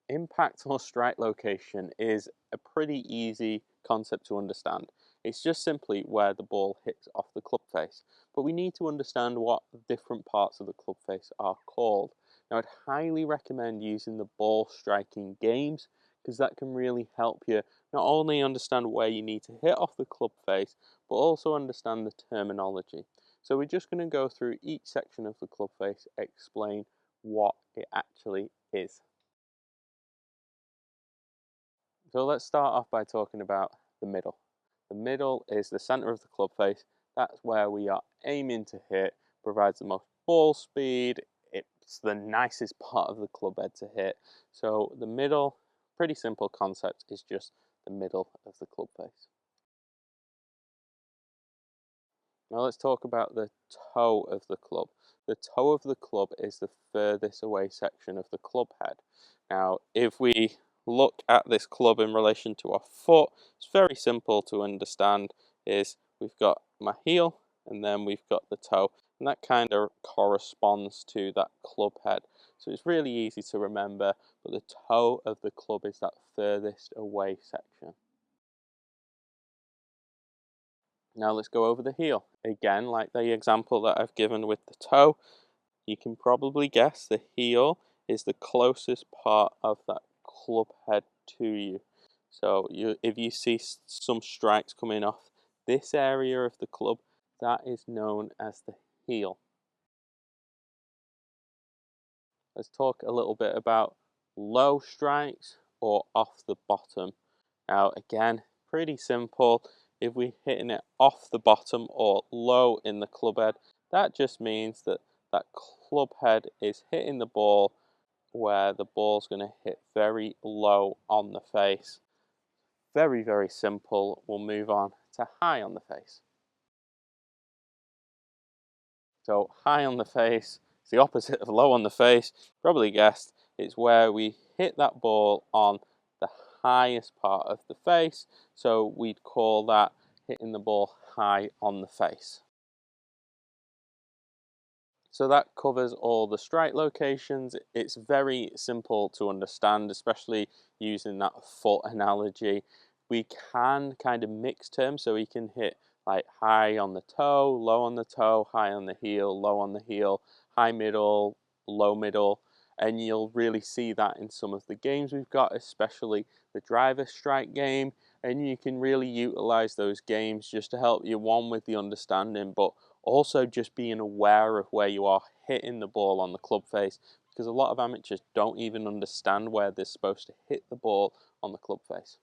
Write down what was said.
Impact or strike location is a pretty easy concept to understand. It's just simply where the ball hits off the club face. But we need to understand what different parts of the club face are called. Now, I'd highly recommend using the ball striking games because that can really help you not only understand where you need to hit off the club face, but also understand the terminology. So we're just going to go through each section of the club face, explain what it actually is. So let's start off by talking about the middle. The middle is the center of the club face. That's where we are aiming to hit, provides the most ball speed. It's the nicest part of the club head to hit. So the middle, pretty simple concept, is just the middle of the club face. Now let's talk about the toe of the club. The toe of the club is the furthest away section of the club head. Now, if we look at this club in relation to our foot, it's very simple to understand. Is we've got my heel and then we've got the toe, and that kind of corresponds to that club head. So it's really easy to remember, but the toe of the club is that furthest away section. Now let's go over the heel. Again, like the example that I've given with the toe, you can probably guess the heel is the closest part of that club head to you. So if you see some strikes coming off this area of the club, that is known as the heel. Let's talk a little bit about low strikes or off the bottom. Now again, pretty simple. If we're hitting it off the bottom or low in the club head, that just means that that club head is hitting the ball where the ball's going to hit very low on the face. Very, very simple. We'll move on to high on the face. So high on the face is the opposite of low on the face. Probably guessed. It's where we hit that ball on the highest part of the face. So we'd call that hitting the ball high on the face. So that covers all the strike locations. It's very simple to understand, especially using that foot analogy. We can kind of mix terms, so we can hit like high on the toe, low on the toe, high on the heel, low on the heel, high middle, low middle. And you'll really see that in some of the games we've got, especially the driver strike game. And you can really utilize those games just to help you, one, with the understanding, but also just being aware of where you are hitting the ball on the club face, because a lot of amateurs don't even understand where they're supposed to hit the ball on the club face.